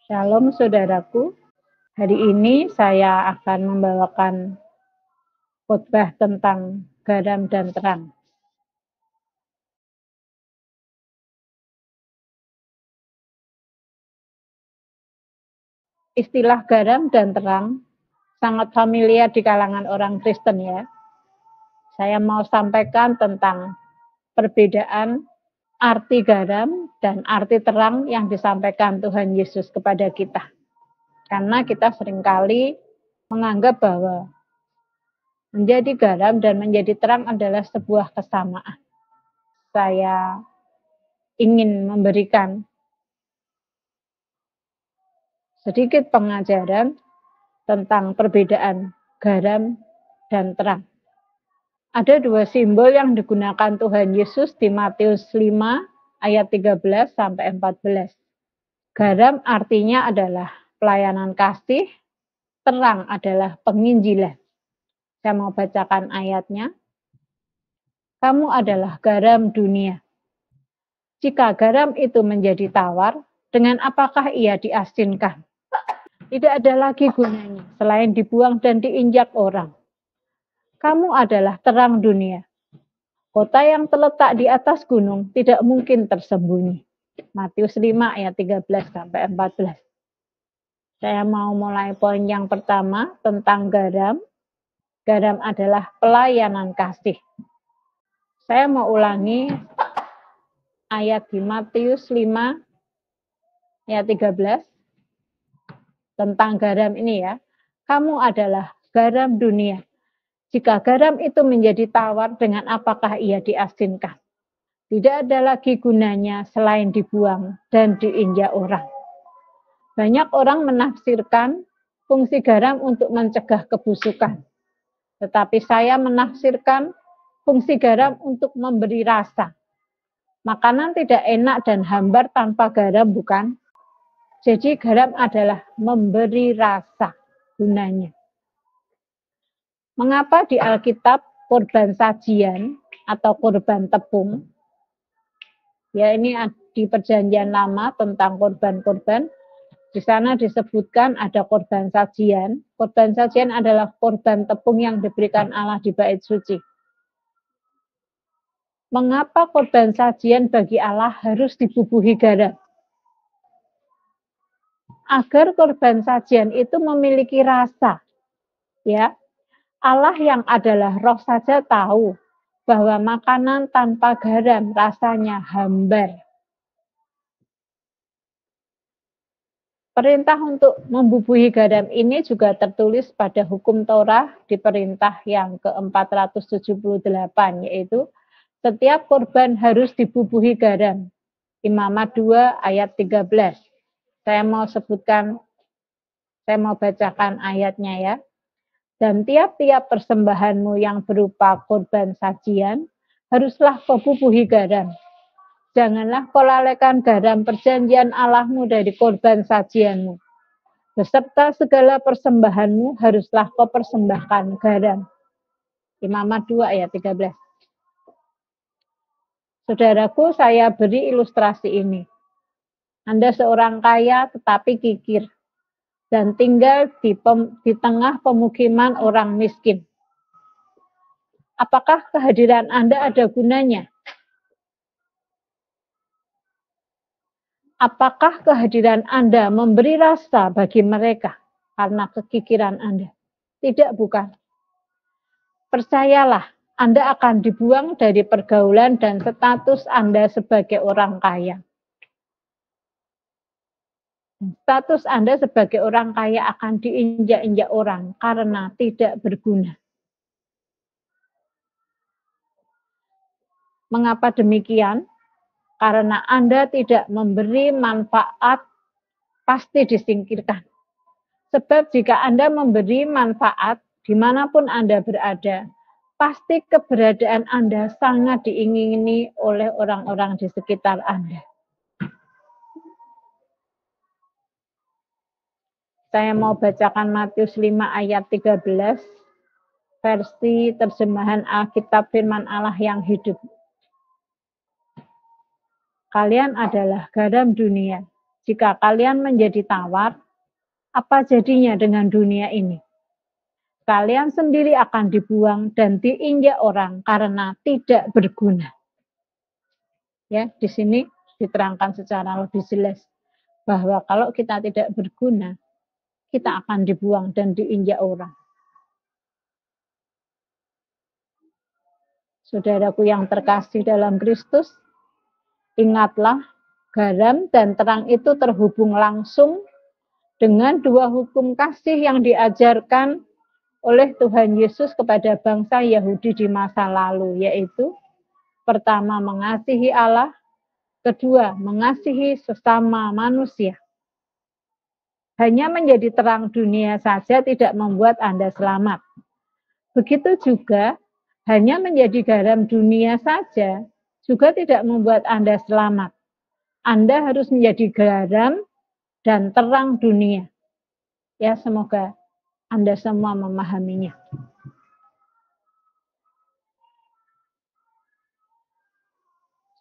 Shalom saudaraku, hari ini saya akan membawakan khotbah tentang garam dan terang. Istilah garam dan terang sangat familiar di kalangan orang Kristen ya. Saya mau sampaikan tentang perbedaan arti garam dan arti terang yang disampaikan Tuhan Yesus kepada kita. Karena kita seringkali menganggap bahwa menjadi garam dan menjadi terang adalah sebuah kesamaan. Saya ingin memberikan sedikit pengajaran tentang perbedaan garam dan terang. Ada dua simbol yang digunakan Tuhan Yesus di Matius 5 ayat 13 sampai 14. Garam artinya adalah pelayanan kasih, terang adalah penginjilan. Saya mau bacakan ayatnya. Kamu adalah garam dunia. Jika garam itu menjadi tawar, dengan apakah ia diasinkan? Tidak ada lagi gunanya selain dibuang dan diinjak orang. Kamu adalah terang dunia. Kota yang terletak di atas gunung tidak mungkin tersembunyi. Matius 5 ayat 13 sampai 14. Saya mau mulai poin yang pertama tentang garam. Garam adalah pelayanan kasih. Saya mau ulangi ayat di Matius 5 ayat 13. Tentang garam ini ya, kamu adalah garam dunia. Jika garam itu menjadi tawar, dengan apakah ia diasinkan? Tidak ada lagi gunanya selain dibuang dan diinjak orang. Banyak orang menafsirkan fungsi garam untuk mencegah kebusukan. Tetapi saya menafsirkan fungsi garam untuk memberi rasa. Makanan tidak enak dan hambar tanpa garam, bukan? Jadi garam adalah memberi rasa gunanya. Mengapa di Alkitab korban sajian atau korban tepung? Ya, ini di Perjanjian Lama tentang korban-korban. Di sana disebutkan ada korban sajian. Korban sajian adalah korban tepung yang diberikan Allah di bait suci. Mengapa korban sajian bagi Allah harus dibubuhi garam? Agar korban sajian itu memiliki rasa. Ya, Allah yang adalah roh saja tahu bahwa makanan tanpa garam rasanya hambar. Perintah untuk membubuhi garam ini juga tertulis pada hukum Torah di perintah yang ke-478, yaitu setiap korban harus dibubuhi garam. Imamat 2 ayat 13. Saya mau bacakan ayatnya ya. Dan tiap-tiap persembahanmu yang berupa korban sajian, haruslah kau bubuhi garam. Janganlah kau lalaikan garam perjanjian Allahmu dari korban sajianmu. Beserta segala persembahanmu haruslah kau persembahkan garam. Imamat 2 ayat 13. Saudaraku, saya beri ilustrasi ini. Anda seorang kaya tetapi kikir dan tinggal di tengah pemukiman orang miskin. Apakah kehadiran Anda ada gunanya? Apakah kehadiran Anda memberi rasa bagi mereka karena kekikiran Anda? Tidak, bukan. Percayalah, Anda akan dibuang dari pergaulan dan status Anda sebagai orang kaya. Status Anda sebagai orang kaya akan diinjak-injak orang karena tidak berguna. Mengapa demikian? Karena Anda tidak memberi manfaat, pasti disingkirkan. Sebab jika Anda memberi manfaat, dimanapun Anda berada, pasti keberadaan Anda sangat diingini oleh orang-orang di sekitar Anda. Saya mau bacakan Matius 5 ayat 13, versi terjemahan Alkitab Firman Allah yang hidup. Kalian adalah garam dunia. Jika kalian menjadi tawar, apa jadinya dengan dunia ini? Kalian sendiri akan dibuang dan diinjak orang karena tidak berguna. Ya, di sini diterangkan secara lebih jelas bahwa kalau kita tidak berguna, kita akan dibuang dan diinjak orang. Saudaraku yang terkasih dalam Kristus, ingatlah garam dan terang itu terhubung langsung dengan dua hukum kasih yang diajarkan oleh Tuhan Yesus kepada bangsa Yahudi di masa lalu, yaitu pertama mengasihi Allah, kedua mengasihi sesama manusia. Hanya menjadi terang dunia saja tidak membuat Anda selamat. Begitu juga hanya menjadi garam dunia saja juga tidak membuat Anda selamat. Anda harus menjadi garam dan terang dunia. Ya, semoga Anda semua memahaminya.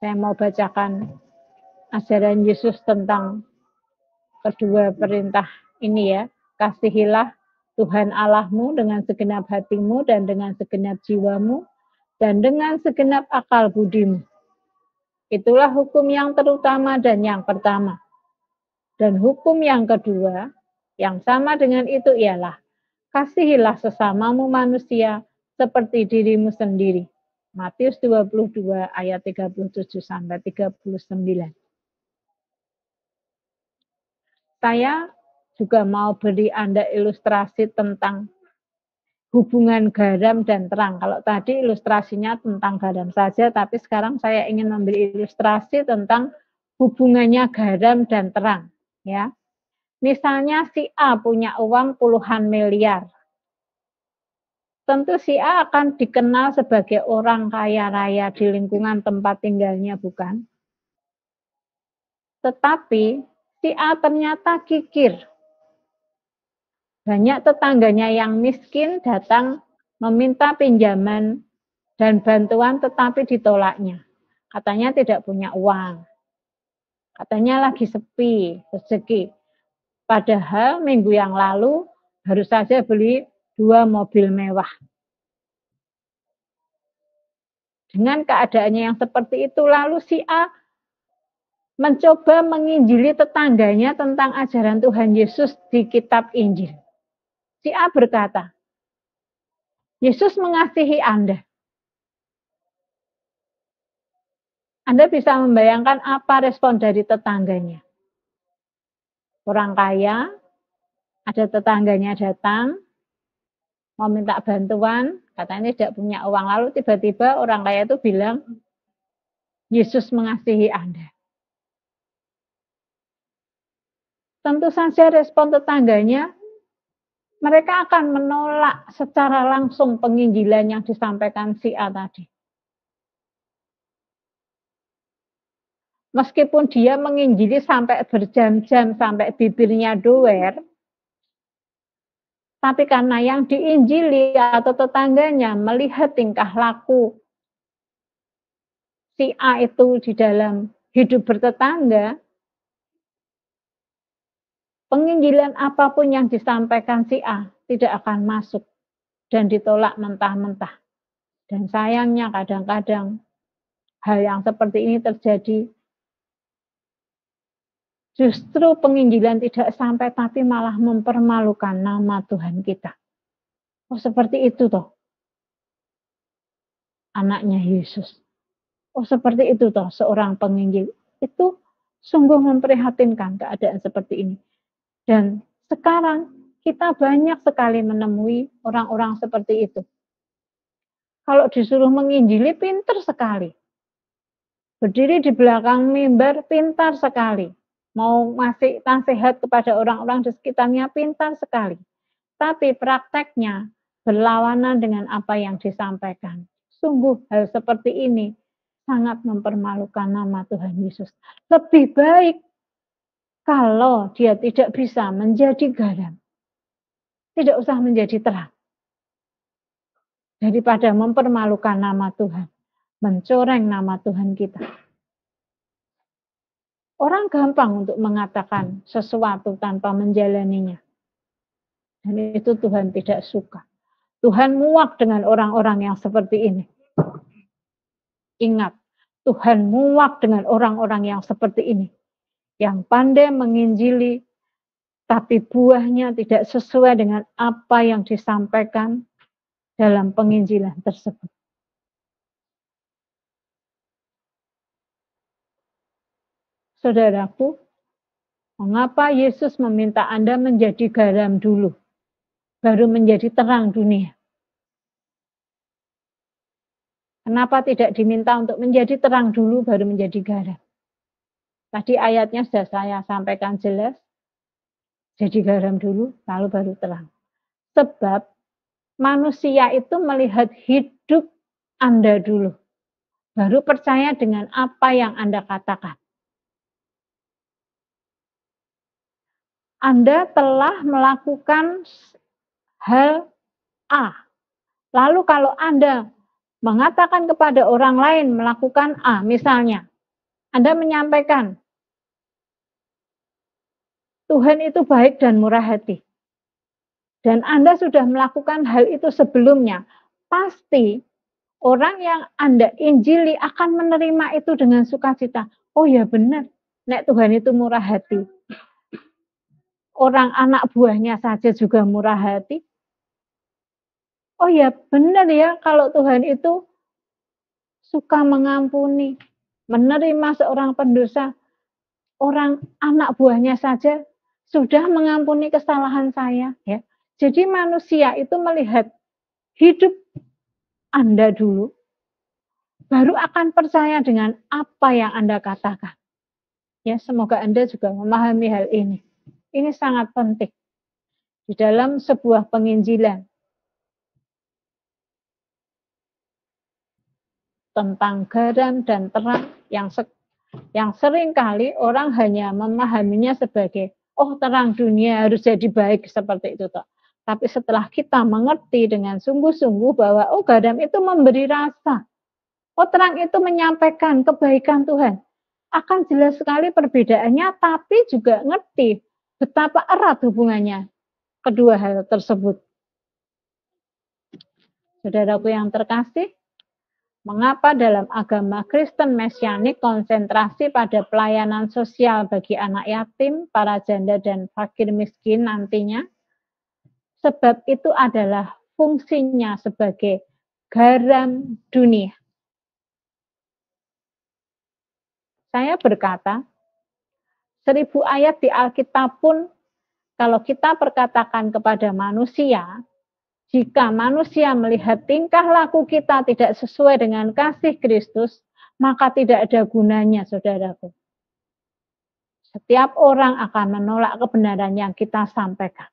Saya mau bacakan ajaran Yesus tentang kedua perintah ini ya. Kasihilah Tuhan Allahmu dengan segenap hatimu dan dengan segenap jiwamu dan dengan segenap akal budimu. Itulah hukum yang terutama dan yang pertama. Dan hukum yang kedua, yang sama dengan itu ialah, kasihilah sesamamu manusia seperti dirimu sendiri. Matius 22 ayat 37 sampai 39. Saya juga mau beri Anda ilustrasi tentang hubungan garam dan terang. Kalau tadi ilustrasinya tentang garam saja, tapi sekarang saya ingin memberi ilustrasi tentang hubungannya garam dan terang. Ya, misalnya si A punya uang puluhan miliar. Tentu si A akan dikenal sebagai orang kaya raya di lingkungan tempat tinggalnya, bukan? Tetapi si A ternyata kikir. Banyak tetangganya yang miskin datang meminta pinjaman dan bantuan tetapi ditolaknya. Katanya tidak punya uang. Katanya lagi sepi rezeki. Padahal minggu yang lalu baru saja beli 2 mobil mewah. Dengan keadaannya yang seperti itu, lalu si A mencoba menginjili tetangganya tentang ajaran Tuhan Yesus di kitab Injil. Si A berkata, Yesus mengasihi Anda. Anda bisa membayangkan apa respon dari tetangganya. Orang kaya, ada tetangganya datang, mau minta bantuan, katanya tidak punya uang. Lalu tiba-tiba orang kaya itu bilang, Yesus mengasihi Anda. Tentu saja respon tetangganya, mereka akan menolak secara langsung penginjilan yang disampaikan si A tadi. Meskipun dia menginjili sampai berjam-jam, sampai bibirnya doer, tapi karena yang diinjili atau tetangganya melihat tingkah laku si A itu di dalam hidup bertetangga, penginjilan apapun yang disampaikan si A tidak akan masuk dan ditolak mentah-mentah. Dan sayangnya kadang-kadang hal yang seperti ini terjadi. Justru penginjilan tidak sampai tapi malah mempermalukan nama Tuhan kita. Oh seperti itu toh anaknya Yesus. Oh seperti itu toh seorang penginjil. Itu sungguh memprihatinkan keadaan seperti ini. Dan sekarang kita banyak sekali menemui orang-orang seperti itu. Kalau disuruh menginjili pintar sekali. Berdiri di belakang mimbar pintar sekali. Mau ngasih nasihat kepada orang-orang di sekitarnya pintar sekali. Tapi prakteknya berlawanan dengan apa yang disampaikan. Sungguh hal seperti ini sangat mempermalukan nama Tuhan Yesus. Lebih baik kalau dia tidak bisa menjadi garam. Tidak usah menjadi terang. Daripada mempermalukan nama Tuhan. Mencoreng nama Tuhan kita. Orang gampang untuk mengatakan sesuatu tanpa menjalaninya. Dan itu Tuhan tidak suka. Tuhan muak dengan orang-orang yang seperti ini. Ingat, Tuhan muak dengan orang-orang yang seperti ini. Yang pandai menginjili, tapi buahnya tidak sesuai dengan apa yang disampaikan dalam penginjilan tersebut. Saudaraku, mengapa Yesus meminta Anda menjadi garam dulu, baru menjadi terang dunia? Kenapa tidak diminta untuk menjadi terang dulu, baru menjadi garam? Tadi ayatnya sudah saya sampaikan jelas, jadi garam dulu, lalu baru terang. Sebab manusia itu melihat hidup Anda dulu, baru percaya dengan apa yang Anda katakan. Anda telah melakukan hal A. Lalu kalau Anda mengatakan kepada orang lain melakukan A, misalnya, Anda menyampaikan, Tuhan itu baik dan murah hati. Dan Anda sudah melakukan hal itu sebelumnya, pasti orang yang Anda injili akan menerima itu dengan sukacita. Oh ya benar, nek Tuhan itu murah hati. Orang anak buahnya saja juga murah hati. Oh ya benar ya, kalau Tuhan itu suka mengampuni, menerima seorang pendosa. Orang anak buahnya saja sudah mengampuni kesalahan saya. Ya. Jadi manusia itu melihat hidup Anda dulu, baru akan percaya dengan apa yang Anda katakan. Ya, semoga Anda juga memahami hal ini. Ini sangat penting di dalam sebuah penginjilan tentang garam dan terang yang sering kali orang hanya memahaminya sebagai oh terang dunia harus jadi baik seperti itu toh. Tapi setelah kita mengerti dengan sungguh-sungguh bahwa oh garam itu memberi rasa, oh terang itu menyampaikan kebaikan Tuhan, akan jelas sekali perbedaannya, tapi juga ngerti betapa erat hubungannya kedua hal tersebut. Saudaraku yang terkasih, mengapa dalam agama Kristen Mesianik konsentrasi pada pelayanan sosial bagi anak yatim, para janda dan fakir miskin nantinya? Sebab itu adalah fungsinya sebagai garam dunia. Saya berkata, 1000 ayat di Alkitab pun kalau kita perkatakan kepada manusia, jika manusia melihat tingkah laku kita tidak sesuai dengan kasih Kristus, maka tidak ada gunanya, saudaraku. Setiap orang akan menolak kebenaran yang kita sampaikan.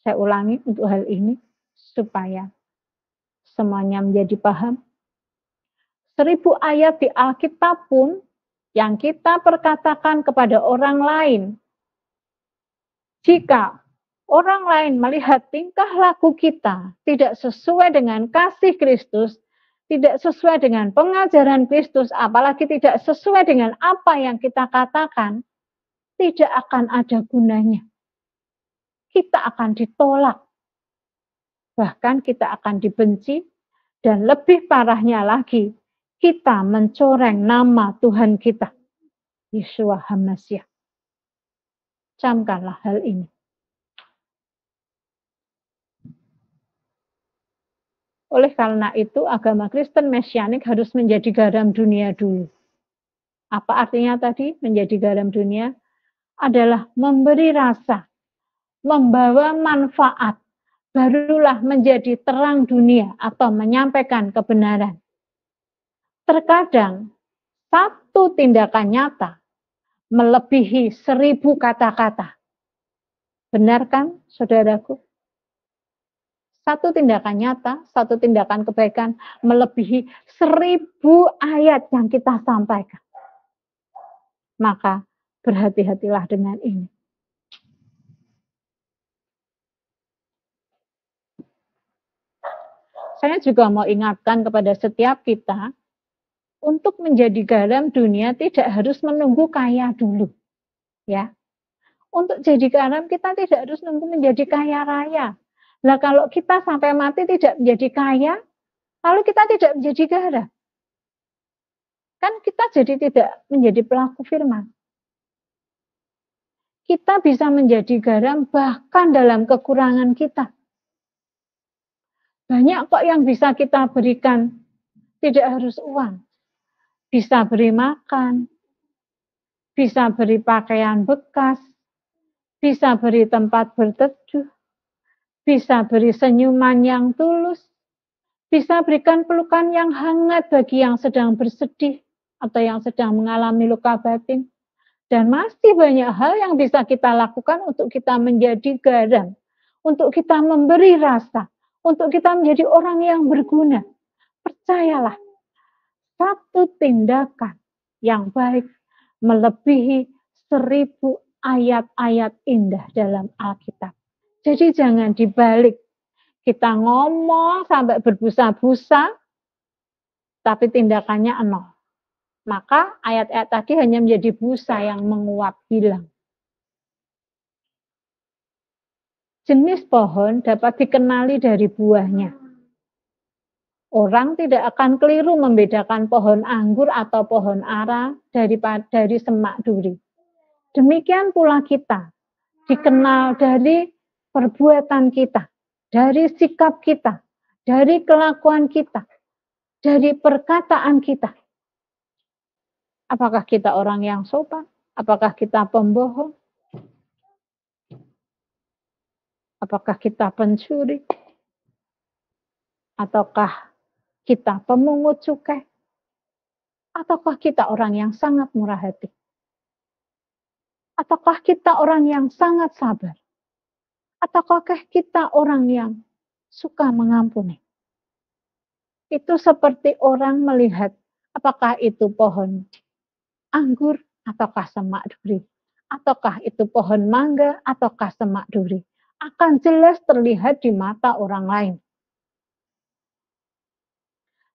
Saya ulangi untuk hal ini, supaya semuanya menjadi paham. 1000 ayat di Alkitab pun, yang kita perkatakan kepada orang lain, jika orang lain melihat tingkah laku kita tidak sesuai dengan kasih Kristus, tidak sesuai dengan pengajaran Kristus, apalagi tidak sesuai dengan apa yang kita katakan, tidak akan ada gunanya. Kita akan ditolak. Bahkan kita akan dibenci, dan lebih parahnya lagi, kita mencoreng nama Tuhan kita, Yeshua HaMashiach. Camkanlah hal ini. Oleh karena itu, agama Kristen Mesianik harus menjadi garam dunia dulu. Apa artinya tadi menjadi garam dunia? Adalah memberi rasa, membawa manfaat, barulah menjadi terang dunia atau menyampaikan kebenaran. Terkadang, satu tindakan nyata melebihi 1000 kata-kata. Benar kan, saudaraku? Satu tindakan nyata, satu tindakan kebaikan melebihi 1000 ayat yang kita sampaikan. Maka berhati-hatilah dengan ini. Saya juga mau ingatkan kepada setiap kita, untuk menjadi garam dunia tidak harus menunggu kaya dulu. Ya. Untuk jadi garam kita tidak harus nunggu menjadi kaya raya. Nah kalau kita sampai mati tidak menjadi kaya, lalu kita tidak menjadi garam. Kan kita jadi tidak menjadi pelaku firman. Kita bisa menjadi garam bahkan dalam kekurangan kita. Banyak kok yang bisa kita berikan, tidak harus uang. Bisa beri makan, bisa beri pakaian bekas, bisa beri tempat berteduh, bisa beri senyuman yang tulus, bisa berikan pelukan yang hangat bagi yang sedang bersedih atau yang sedang mengalami luka batin. Dan masih banyak hal yang bisa kita lakukan untuk kita menjadi garam, untuk kita memberi rasa, untuk kita menjadi orang yang berguna. Percayalah, satu tindakan yang baik melebihi 1000 ayat-ayat indah dalam Alkitab. Jadi jangan dibalik. Kita ngomong sampai berbusa-busa, tapi tindakannya nol. Maka ayat-ayat tadi hanya menjadi busa yang menguap hilang. Jenis pohon dapat dikenali dari buahnya. Orang tidak akan keliru membedakan pohon anggur atau pohon ara dari semak duri. Demikian pula kita dikenal dari perbuatan kita, dari sikap kita, dari kelakuan kita, dari perkataan kita. Apakah kita orang yang sopan? Apakah kita pembohong? Apakah kita pencuri? Ataukah kita pemungut cukai? Ataukah kita orang yang sangat murah hati? Ataukah kita orang yang sangat sabar? Ataukah kita orang yang suka mengampuni? Itu seperti orang melihat apakah itu pohon anggur ataukah semak duri, ataukah itu pohon mangga ataukah semak duri, akan jelas terlihat di mata orang lain.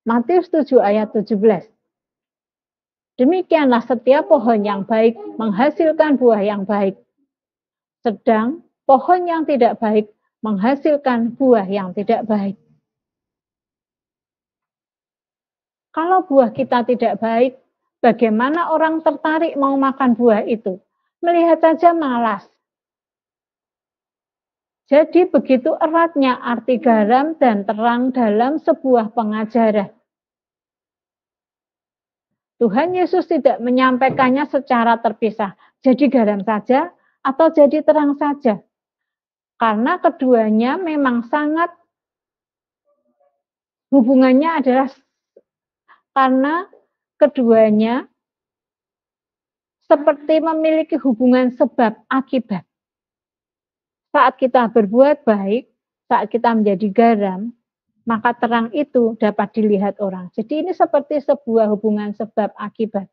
Matius 7 ayat 17. Demikianlah setiap pohon yang baik menghasilkan buah yang baik, sedang pohon yang tidak baik menghasilkan buah yang tidak baik. Kalau buah kita tidak baik, bagaimana orang tertarik mau makan buah itu? Melihat saja malas. Jadi begitu eratnya arti garam dan terang dalam sebuah pengajaran. Tuhan Yesus tidak menyampaikannya secara terpisah. Jadi garam saja atau jadi terang saja. Karena keduanya memang sangat hubungannya adalah karena keduanya seperti memiliki hubungan sebab akibat. Saat kita berbuat baik, saat kita menjadi garam, maka terang itu dapat dilihat orang. Jadi ini seperti sebuah hubungan sebab akibat.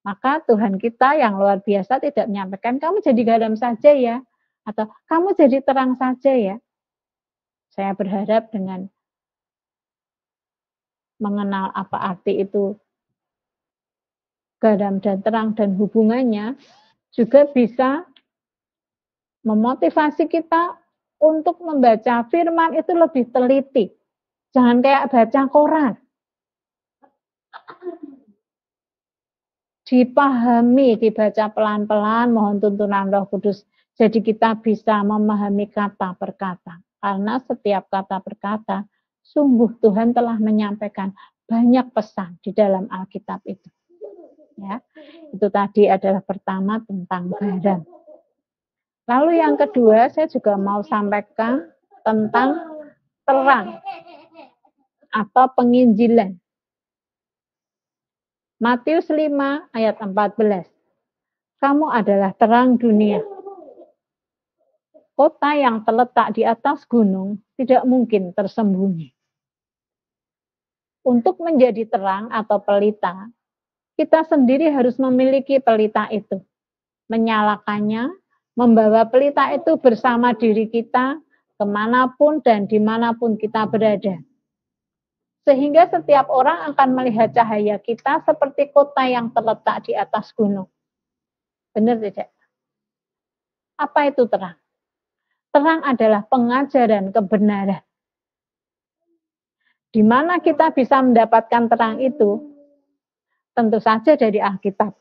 Maka Tuhan kita yang luar biasa tidak menyampaikan, kamu jadi garam saja ya, atau kamu jadi terang saja ya. Saya berharap dengan mengenal apa arti itu garam dan terang dan hubungannya juga bisa memotivasi kita untuk membaca firman itu lebih teliti. Jangan kayak baca koran. Dipahami, dibaca pelan-pelan, mohon tuntunan Roh Kudus. Jadi kita bisa memahami kata per kata. Karena setiap kata per kata, sungguh Tuhan telah menyampaikan banyak pesan di dalam Alkitab itu. Ya, itu tadi adalah pertama tentang garam. Lalu yang kedua, saya juga mau sampaikan tentang terang atau penginjilan. Matius 5 ayat 14. Kamu adalah terang dunia. Kota yang terletak di atas gunung tidak mungkin tersembunyi. Untuk menjadi terang atau pelita, kita sendiri harus memiliki pelita itu. Menyalakannya, membawa pelita itu bersama diri kita kemanapun dan dimanapun kita berada. Sehingga setiap orang akan melihat cahaya kita seperti kota yang terletak di atas gunung. Benar tidak? Apa itu terang? Terang adalah pengajaran kebenaran. Di mana kita bisa mendapatkan terang itu? Tentu saja dari Alkitab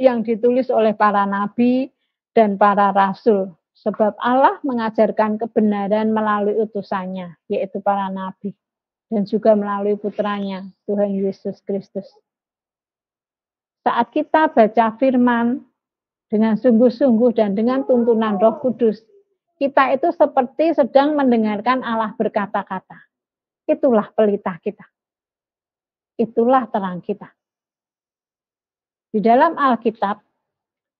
yang ditulis oleh para nabi dan para rasul. Sebab Allah mengajarkan kebenaran melalui utusannya, yaitu para nabi. Dan juga melalui putranya, Tuhan Yesus Kristus. Saat kita baca firman dengan sungguh-sungguh dan dengan tuntunan Roh Kudus, kita itu seperti sedang mendengarkan Allah berkata-kata. Itulah pelita kita. Itulah terang kita. Di dalam Alkitab,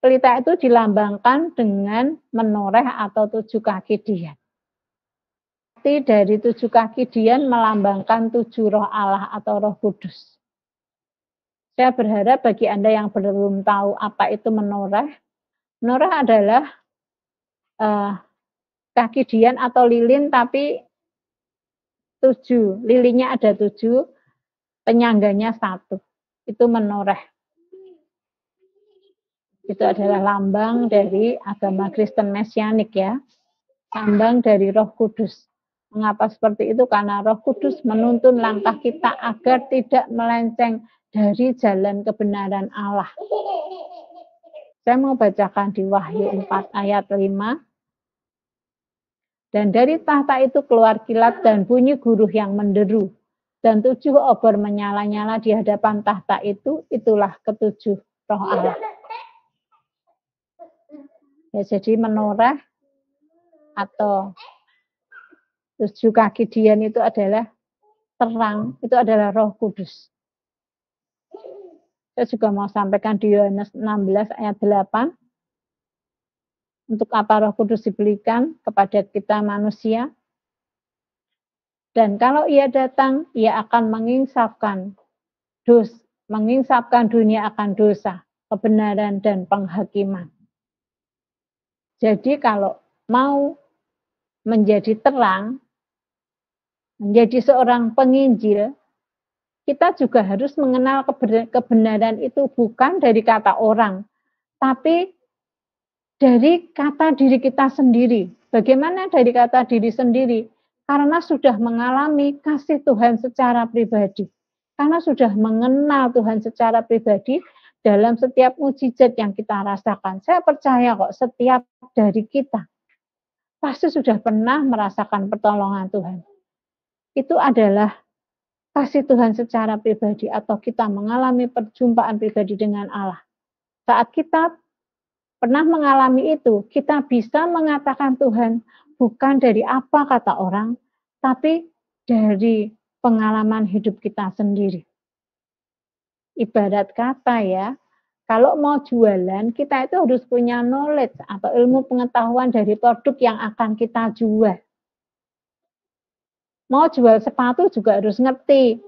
pelita itu dilambangkan dengan menoreh atau 7 kaki dian. Dari 7 kaki dian melambangkan 7 roh Allah atau Roh Kudus. Saya berharap bagi Anda yang belum tahu apa itu menoreh adalah kaki dian atau lilin tapi 7. Lilinnya ada 7, penyangganya 1. Itu menoreh. Itu adalah lambang dari agama Kristen Mesianik ya. Lambang dari Roh Kudus. Mengapa seperti itu? Karena Roh Kudus menuntun langkah kita agar tidak melenceng dari jalan kebenaran Allah. Saya mau bacakan di Wahyu 4 ayat 5. Dan dari tahta itu keluar kilat dan bunyi guruh yang menderu. Dan 7 obor menyala-nyala di hadapan tahta itu, itulah ke-7 roh Allah. Ya, jadi menoreh atau 7 kaki dian itu adalah terang, itu adalah Roh Kudus. Saya juga mau sampaikan di Yohanes 16 ayat 8. Untuk apa Roh Kudus diberikan kepada kita manusia? Dan kalau ia datang, ia akan menginsafkan dunia akan dosa, kebenaran dan penghakiman. Jadi kalau mau menjadi terang, menjadi seorang penginjil, kita juga harus mengenal kebenaran itu bukan dari kata orang, tapi dari kata diri kita sendiri. Bagaimana dari kata diri sendiri? Karena sudah mengalami kasih Tuhan secara pribadi. Karena sudah mengenal Tuhan secara pribadi dalam setiap mukjizat yang kita rasakan. Saya percaya kok setiap dari kita pasti sudah pernah merasakan pertolongan Tuhan. Itu adalah kasih Tuhan secara pribadi atau kita mengalami perjumpaan pribadi dengan Allah. Saat kita pernah mengalami itu, kita bisa mengatakan Tuhan bukan dari apa kata orang, tapi dari pengalaman hidup kita sendiri. Ibarat kata ya, kalau mau jualan, kita itu harus punya knowledge atau ilmu pengetahuan dari produk yang akan kita jual. Mau jual sepatu juga harus ngerti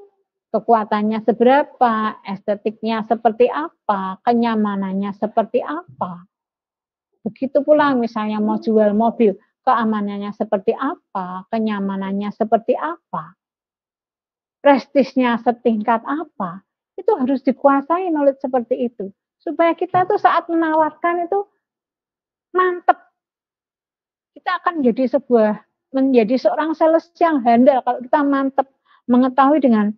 kekuatannya seberapa, estetiknya seperti apa, kenyamanannya seperti apa. Begitu pula misalnya mau jual mobil, keamanannya seperti apa, kenyamanannya seperti apa, prestisnya setingkat apa, itu harus dikuasai knowledge seperti itu. Supaya kita tuh saat menawarkan itu mantep. Kita akan menjadi seorang sales yang handal kalau kita mantep mengetahui dengan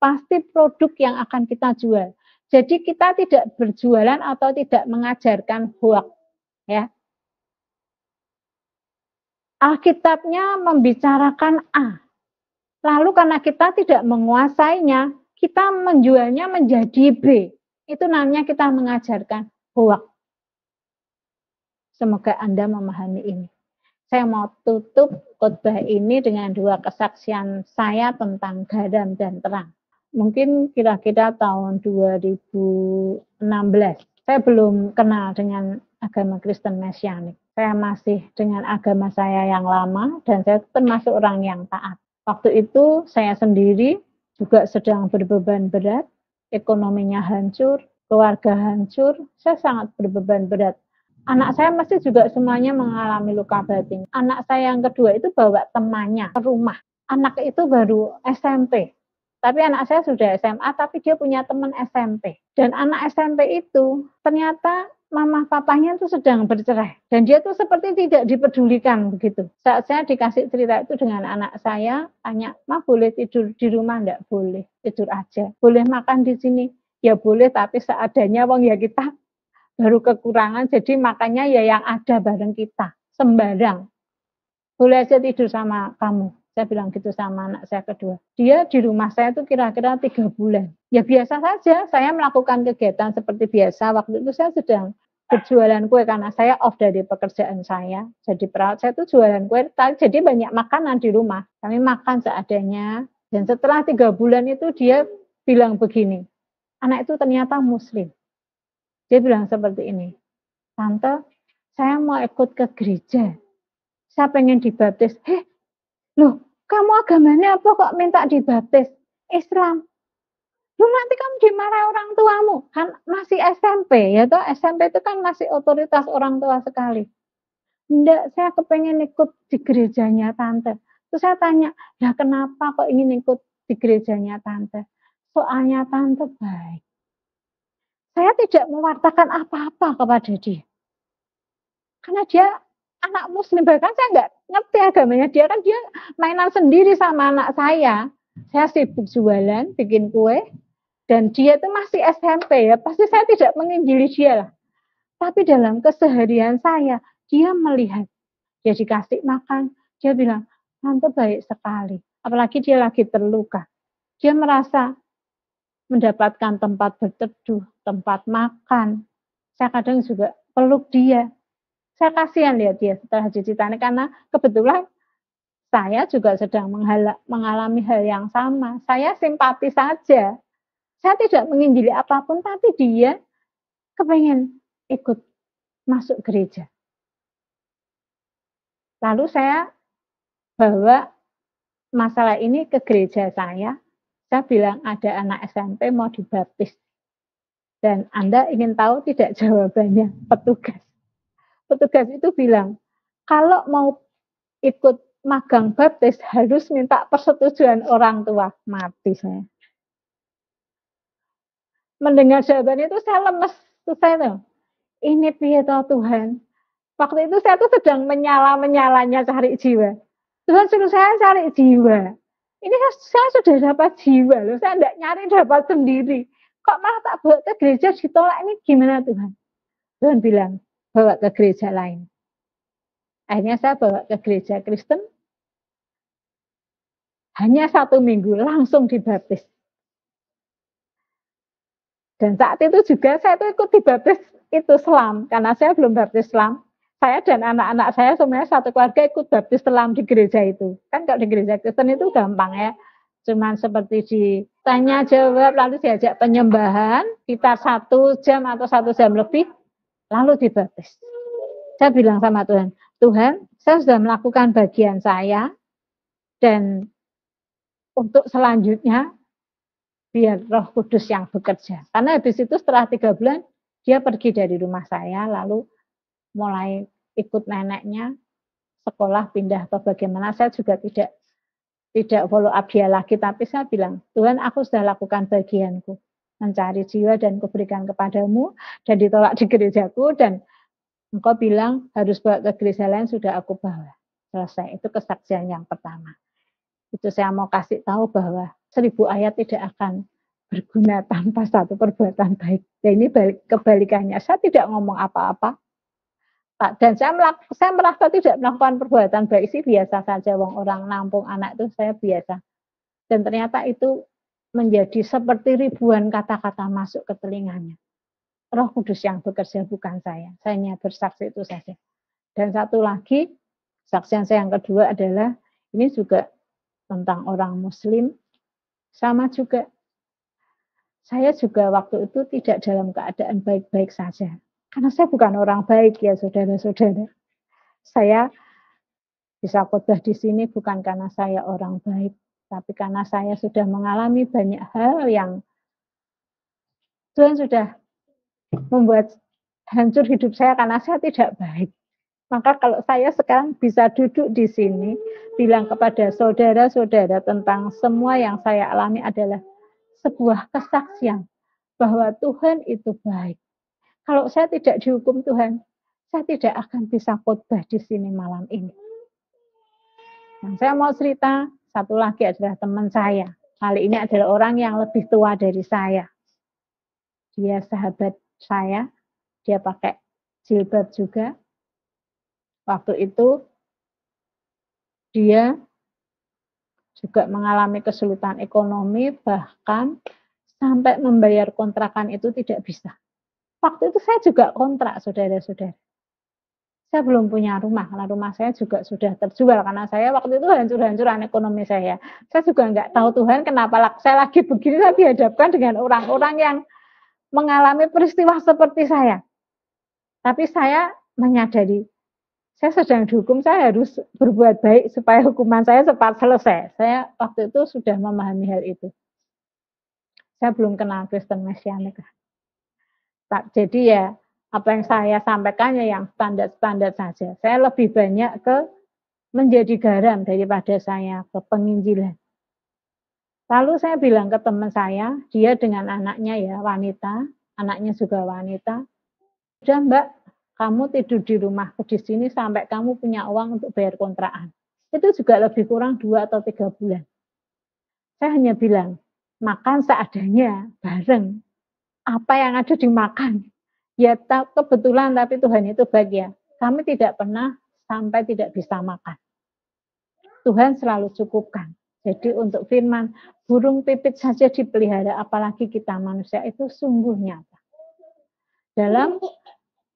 pasti produk yang akan kita jual. Jadi kita tidak berjualan atau tidak mengajarkan hoax, ya. Alkitabnya membicarakan A. Lalu karena kita tidak menguasainya, kita menjualnya menjadi B. Itu namanya kita mengajarkan hoax. Semoga Anda memahami ini. Saya mau tutup khotbah ini dengan 2 kesaksian saya tentang garam dan terang. Mungkin kira-kira tahun 2016. Saya belum kenal dengan agama Kristen Mesianik. Saya masih dengan agama saya yang lama dan saya termasuk orang yang taat. Waktu itu saya sendiri juga sedang berbeban berat, ekonominya hancur, keluarga hancur, saya sangat berbeban berat. Anak saya masih juga semuanya mengalami luka batin. Anak saya yang kedua itu bawa temannya ke rumah. Anak itu baru SMP. Tapi anak saya sudah SMA, tapi dia punya teman SMP. Dan anak SMP itu ternyata mama papanya itu sedang bercerai. Dan dia tuh seperti tidak dipedulikan begitu. Saat saya dikasih cerita itu dengan anak saya, tanya, "Ma boleh tidur di rumah?" Enggak boleh, tidur aja. Boleh makan di sini? Ya boleh, tapi seadanya wong ya kita baru kekurangan, jadi makannya ya yang ada bareng kita, sembarang. Boleh aja tidur sama kamu. Saya bilang gitu sama anak saya kedua. Dia di rumah saya tuh kira-kira 3 bulan. Ya biasa saja, saya melakukan kegiatan seperti biasa. Waktu itu saya sedang berjualan kue karena saya off dari pekerjaan saya. Jadi perawat saya tuh jualan kue, jadi banyak makanan di rumah. Kami makan seadanya. Dan setelah 3 bulan itu dia bilang begini, anak itu ternyata Muslim. Dia bilang seperti ini, "Tante, saya mau ikut ke gereja. Saya pengen dibaptis." Loh, kamu agamanya apa kok minta dibaptis? Islam. Loh, nanti kamu dimarahi orang tuamu. Kan masih SMP, ya toh SMP itu kan masih otoritas orang tua sekali. Enggak, saya kepengen ikut di gerejanya tante. Terus saya tanya, ya kenapa kok ingin ikut di gerejanya tante? Soalnya tante baik. Saya tidak mewartakan apa-apa kepada dia. Karena dia anak muslim, bahkan saya nggak ngerti agamanya dia, kan dia mainan sendiri sama anak saya. Saya sibuk jualan, bikin kue, dan dia itu masih SMP ya, pasti saya tidak menginjili dia lah. Tapi dalam keseharian saya, dia melihat, dia dikasih makan, dia bilang, tante baik sekali. Apalagi dia lagi terluka. Dia merasa mendapatkan tempat berteduh, tempat makan. Saya kadang juga peluk dia. Saya kasihan lihat dia setelah diceritanya, karena kebetulan saya juga sedang mengalami hal yang sama. Saya simpati saja. Saya tidak menginjili apapun, tapi dia kepengen ikut masuk gereja. Lalu saya bawa masalah ini ke gereja saya. Saya bilang ada anak SMP mau dibaptis. Dan Anda ingin tahu tidak jawabannya? Petugas. Petugas itu bilang, kalau mau ikut magang baptis harus minta persetujuan orang tua. Mati saya. Mendengar jawaban itu saya lemes. Terus saya tuh, ini piye toh Tuhan? Waktu itu saya tuh sedang menyala-menyalanya cari jiwa. Tuhan suruh saya cari jiwa. Ini saya sudah dapat jiwa loh. Saya tidak nyari dapat sendiri. Kok malah tak bawa ke gereja ditolak, ini gimana Tuhan? Tuhan bilang, bawa ke gereja lain. Akhirnya saya bawa ke gereja Kristen. Hanya 1 minggu langsung dibaptis. Dan saat itu juga saya tuh ikut dibaptis itu selam. Karena saya belum baptis selam. Saya dan anak-anak saya semuanya satu keluarga ikut baptis selam di gereja itu. Kan kalau di gereja Kristen itu gampang ya. Cuman seperti ditanya jawab, lalu diajak penyembahan, sekitar 1 jam atau 1 jam lebih, lalu dibaptis. Saya bilang sama Tuhan, Tuhan, saya sudah melakukan bagian saya, dan untuk selanjutnya, biar Roh Kudus yang bekerja. Karena habis itu setelah 3 bulan, dia pergi dari rumah saya, lalu mulai ikut neneknya, sekolah pindah atau bagaimana, saya juga tidak follow up dia lagi, tapi saya bilang, Tuhan aku sudah lakukan bagianku, mencari jiwa dan kuberikan kepadamu, dan ditolak di gerejaku, dan engkau bilang harus bawa ke gereja lain, sudah aku bawa. Selesai, itu kesaksian yang pertama. Itu saya mau kasih tahu bahwa 1000 ayat tidak akan berguna tanpa satu perbuatan baik. Dan ini kebalikannya, saya tidak ngomong apa-apa. Dan saya merasa tidak melakukan perbuatan baik sih, biasa saja. Wong orang nampung anak itu saya biasa. Dan ternyata itu menjadi seperti ribuan kata-kata masuk ke telinganya. Roh Kudus yang bekerja, bukan saya. Saya hanya bersaksi itu saja. Dan satu lagi, saksian saya yang kedua adalah, ini juga tentang orang Muslim, sama juga. Saya juga waktu itu tidak dalam keadaan baik-baik saja. Karena saya bukan orang baik ya saudara-saudara. Saya bisa khotbah di sini bukan karena saya orang baik, tapi karena saya sudah mengalami banyak hal yang Tuhan sudah membuat hancur hidup saya karena saya tidak baik. Maka kalau saya sekarang bisa duduk di sini, bilang kepada saudara-saudara tentang semua yang saya alami adalah sebuah kesaksian bahwa Tuhan itu baik. Kalau saya tidak dihukum Tuhan, saya tidak akan bisa khotbah di sini malam ini. Yang saya mau cerita, satu lagi adalah teman saya. Kali ini adalah orang yang lebih tua dari saya. Dia sahabat saya, dia pakai jilbab juga. Waktu itu dia juga mengalami kesulitan ekonomi, bahkan sampai membayar kontrakan itu tidak bisa. Waktu itu saya juga kontrak, saudara-saudara. Saya belum punya rumah, karena rumah saya juga sudah terjual, karena saya waktu itu hancur-hancuran ekonomi saya. Saya juga nggak tahu Tuhan kenapa saya lagi begini, saya dihadapkan dengan orang-orang yang mengalami peristiwa seperti saya. Tapi saya menyadari, saya sedang dihukum, saya harus berbuat baik supaya hukuman saya cepat selesai. Saya waktu itu sudah memahami hal itu. Saya belum kenal Kristen Mesianik. Jadi ya, apa yang saya sampaikan ya yang standar-standar saja. Saya lebih banyak ke menjadi garam daripada saya ke penginjilan. Lalu saya bilang ke teman saya, dia dengan anaknya ya wanita, anaknya juga wanita. Udah Mbak, kamu tidur di rumahku di sini sampai kamu punya uang untuk bayar kontrakan. Itu juga lebih kurang 2 atau 3 bulan. Saya hanya bilang, makan seadanya, bareng. Apa yang ada dimakan. Ya kebetulan, tapi Tuhan itu baik ya. Kami tidak pernah sampai tidak bisa makan. Tuhan selalu cukupkan. Jadi untuk firman, burung pipit saja dipelihara, apalagi kita manusia, itu sungguh nyata. Dalam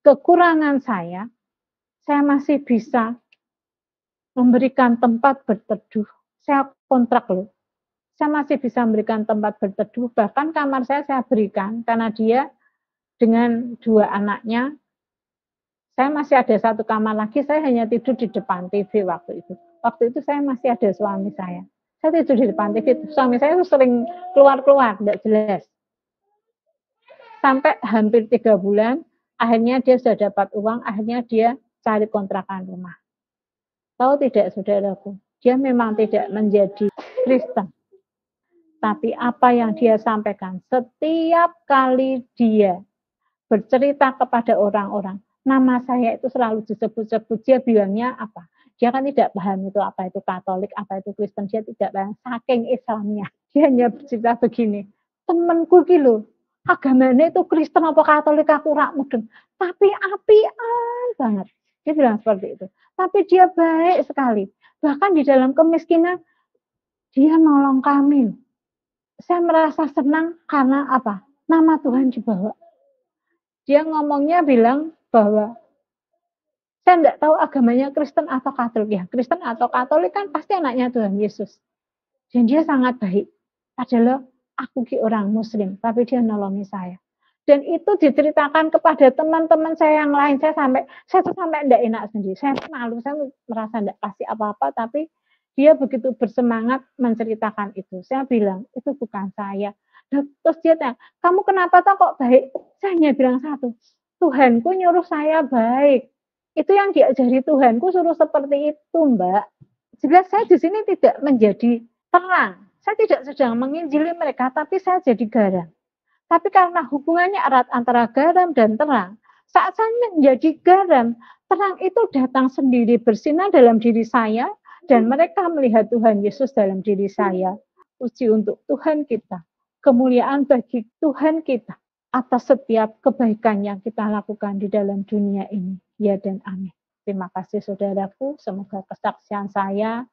kekurangan saya masih bisa memberikan tempat berteduh. Saya kontrak loh. Saya masih bisa memberikan tempat berteduh, bahkan kamar saya berikan, karena dia dengan 2 anaknya, saya masih ada 1 kamar lagi, saya hanya tidur di depan TV waktu itu. Waktu itu saya masih ada suami saya. Saya tidur di depan TV, suami saya sering keluar-keluar, tidak jelas. Sampai hampir 3 bulan, akhirnya dia sudah dapat uang, akhirnya dia cari kontrakan rumah. Tahu tidak saudaraku, dia memang tidak menjadi Kristen. Tapi apa yang dia sampaikan, setiap kali dia bercerita kepada orang-orang, nama saya itu selalu disebut-sebut. Dia bilangnya apa? Dia kan tidak paham itu apa itu Katolik, apa itu Kristen. Dia tidak paham, saking Islamnya. Dia hanya bercerita begini, temanku gitu, agamanya itu Kristen apa Katolik aku rak mudeng. Tapi apian banget. Dia bilang seperti itu. Tapi dia baik sekali. Bahkan di dalam kemiskinan, dia nolong kami. Saya merasa senang karena apa? Nama Tuhan dibawa. Dia ngomongnya bilang bahwa saya tidak tahu agamanya Kristen atau Katolik. Ya, Kristen atau Katolik kan pasti anaknya Tuhan Yesus. Dan dia sangat baik. Adalah aku orang Muslim, tapi dia nolongi saya. Dan itu diceritakan kepada teman-teman saya yang lain. Saya tuh sampai tidak enak sendiri. Saya malu, saya merasa tidak kasih apa-apa, tapi dia begitu bersemangat menceritakan itu. Saya bilang, itu bukan saya. Terus dia tanya, kamu kenapa toh kok baik? Saya hanya bilang satu, Tuhanku nyuruh saya baik. Itu yang diajari Tuhanku suruh seperti itu, Mbak. Jelas saya di sini tidak menjadi terang. Saya tidak sedang menginjili mereka, tapi saya jadi garam. Tapi karena hubungannya erat antara garam dan terang, saat saya menjadi garam, terang itu datang sendiri bersinar dalam diri saya, dan mereka melihat Tuhan Yesus dalam diri saya. Puji untuk Tuhan kita, kemuliaan bagi Tuhan kita atas setiap kebaikan yang kita lakukan di dalam dunia ini. Ya dan amin. Terima kasih saudaraku, semoga kesaksian saya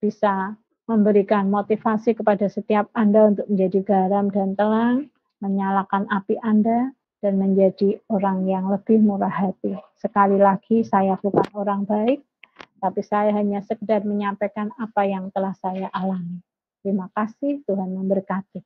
bisa memberikan motivasi kepada setiap Anda untuk menjadi garam dan terang, menyalakan api Anda, dan menjadi orang yang lebih murah hati. Sekali lagi, saya bukan orang baik, tapi saya hanya sekedar menyampaikan apa yang telah saya alami. Terima kasih, Tuhan memberkati.